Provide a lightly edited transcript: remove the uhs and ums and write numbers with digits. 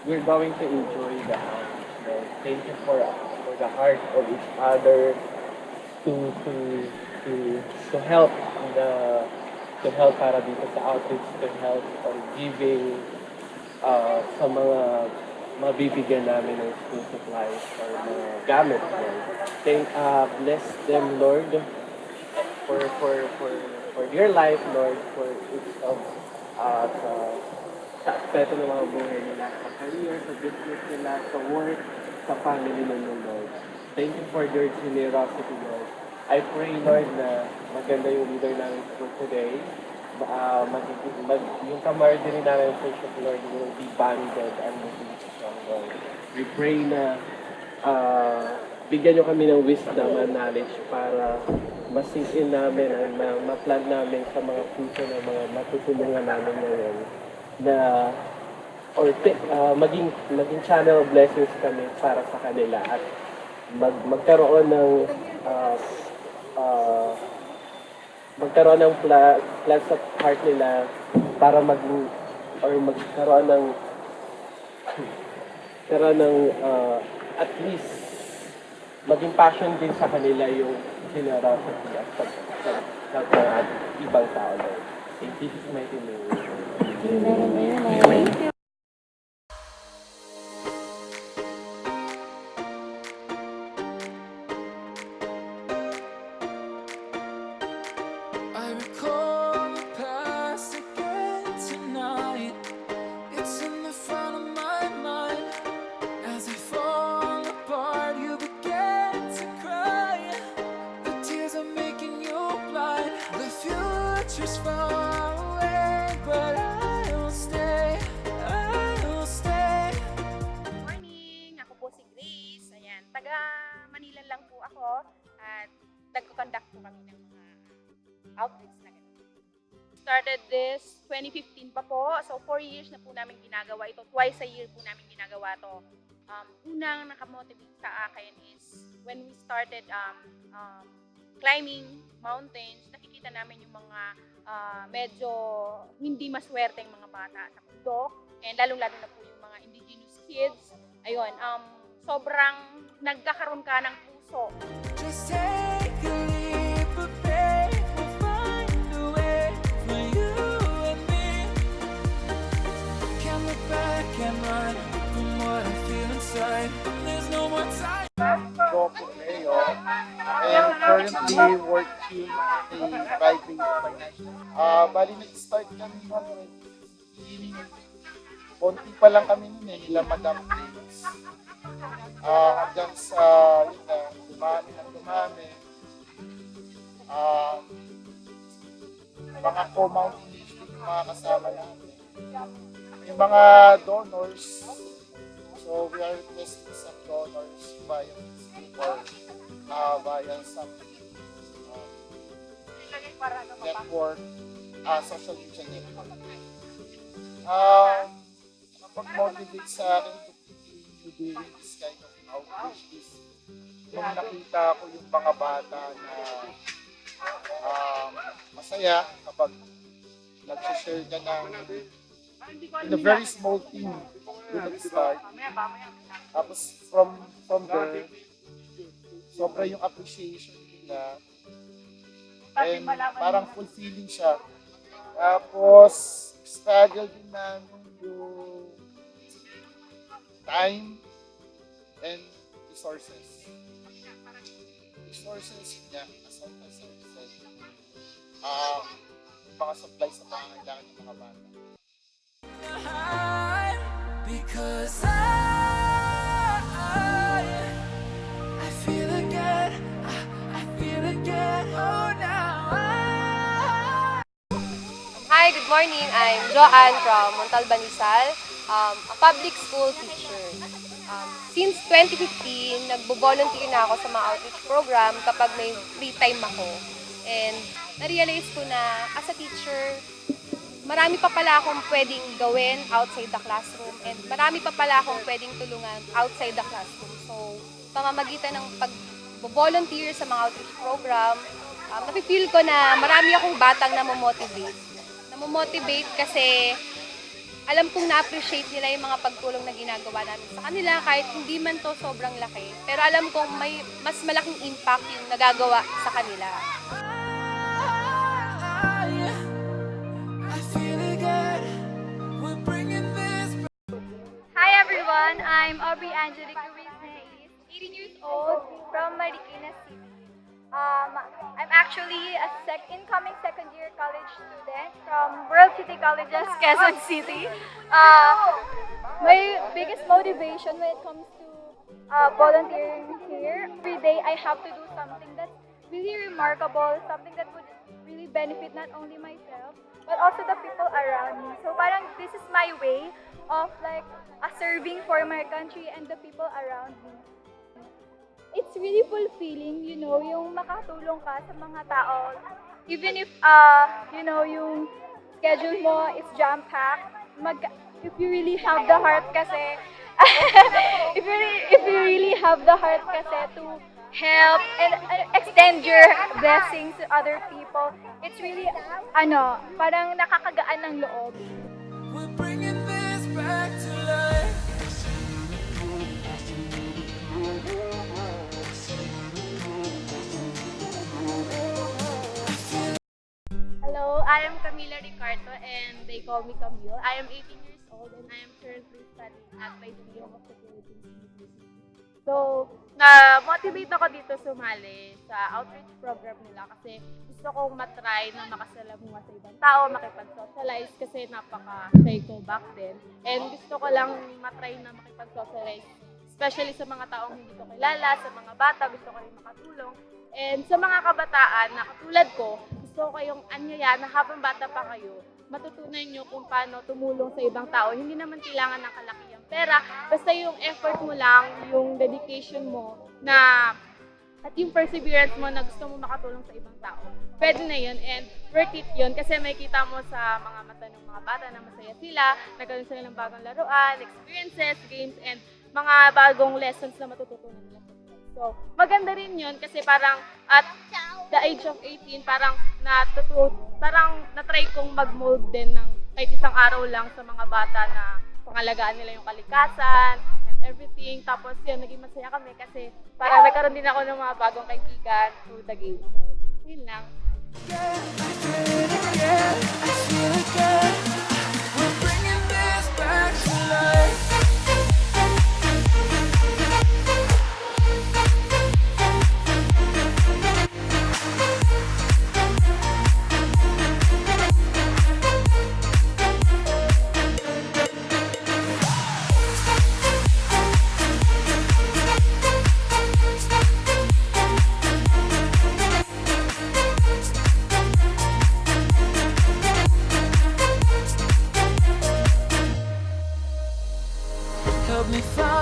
we're going to enjoy the house. So thank you for the heart of each other to to to to help the to help para dito sa outreach, to help on giving sa mga mabibigyan namin ng school supplies or mga gamit. Bless them, Lord, for for for for your life, Lord, for each of sa aspeto ng mga buhay nila, sa career, sa business nila, sa work, sa family nila, Lord. Thank you for your generosity, Lord. I pray, Lord, na maganda yung leader namin for today. Yung camaraderie namin for sure, Lord, will be bonded and will be strong, Lord. We pray na bigyan nyo kami ng wisdom and knowledge para masingin namin at ma-plan namin sa mga puso ng mga matutulungan namin ngayon na maging channel of blessings kami para sa kanila at magkaroon ng plans of heart nila para magkaroon ng at least maging passion din sa kanila yung generosity at pag ibang tao. In Jesus' mighty name. Amen. I recall the past again tonight. It's in the front of my mind. As I fall apart, you begin to cry. The tears are making you blind. The future's far away, but I'll stay. I'll stay. Good morning! Ako po si Grace. Ayan, taga Manila lang po ako at nagko-conduct po kami ng mga outreach na ganito. Started this 2015 pa po. So 4 years na po namin ginagawa ito. Twice a year po namin ginagawa to. Unang nakamotivate sa akin is when we started climbing mountains, nakikita namin yung mga medyo hindi maswerteng mga bata sa bundok. And lalong-lalo na po yung mga indigenous kids. Ayun, sobrang nagkakaroon ka ng puso. Just take a leap of faith. We'll find a way for you and me. Can't look back and run from what I feel inside. There's no more time. Go Leo, and currently working in a private financial. Bali nag-start kami noon, konti pa lang kami noon nila Madam Perez. Hanggang sa, yun na, dumami. Mga co-mountaineers din yung mga kasama namin. Yung mga donors, so we are requesting some donors via Facebook or via some network, social media network. Nakapag-motivate sa akin to continue doing this kind of outreach is nung nakita ko yung mga bata na masaya kapag nag-share ka ng in a very small team with the start. Tapos from there, sobra yung appreciation nila and parang fulfilling siya. Tapos struggle din namin yung time and resources. Niya, as I said, mga supplies sa mga kailangan ng mga bata. Because I feel again, I feel again, oh now Hi, good morning. I'm Joanne from Montalban, Rizal, a public school teacher. Since 2015, nagbo-volunteer na ako sa mga outreach program kapag may free time ako. And na-realize ko na as a teacher, marami pa pala akong pwedeng gawin outside the classroom and marami pa pala akong pwedeng tulungan outside the classroom. So, pamamagitan ng pag-volunteer sa mga outreach program, napipil ko na marami akong batang namomotivate kasi alam kong na-appreciate nila yung mga pagtulong na ginagawa namin sa kanila kahit hindi man to sobrang laki. Pero alam kong may mas malaking impact yung nagagawa sa kanila. I feel again. We're bringing this. Hi everyone, I'm Aubrey Angelica Rizal, 18 years old from Marikina City. I'm actually a incoming second year college student from World City Colleges, Quezon City. My biggest motivation when it comes to volunteering here, every day I have to do something that's really remarkable, something that would really benefit not only myself, but also the people around me. So parang this is my way of like serving for my country and the people around me. It's really fulfilling, you know, yung makatulong ka sa mga tao. Even if, you know, yung schedule mo is jam-packed, if you really have the heart kasi, if you really have the heart kasi to help and extend your blessings to other people, it's really, parang nakakagaan ng loob. We're bringing this back to life. Hello, I am Camila Ricardo and they call me Camille. I am 18 years old and I am currently studying at my Museum of the Philippines University. So, na-motivate ako dito sumali sa outreach program nila kasi gusto kong matry na makasalamuha sa ibang tao, makipag-socialize kasi napaka-shy ko back then. And gusto ko lang matry na makipag-socialize, especially sa mga taong hindi ko kilala, sa mga bata, gusto ko rin makatulong. And sa mga kabataan na katulad ko, gusto ko kayong anyaya na habang bata pa kayo, matutunan nyo kung paano tumulong sa ibang tao. Hindi naman kailangan ng kalakihang pera, basta yung effort mo lang, yung dedication mo, na at yung perseverance mo na gusto mo makatulong sa ibang tao. Pwede na yun and worth it yun kasi may kita mo sa mga mata ng mga bata na masaya sila, nagkaroon sila ng bagong laruan, experiences, games, and mga bagong lessons na matututunan nila. So, maganda rin yun kasi parang at the age of 18, parang na-try kong mag-mold din ng kahit isang araw lang sa mga bata na pangalagaan nila yung kalikasan and everything. Tapos yun, naging masaya kami kasi parang nagkaroon din ako ng mga bagong kaibigan through the game. So, yun lang. I feel again. We're bringing this back to life. Help me find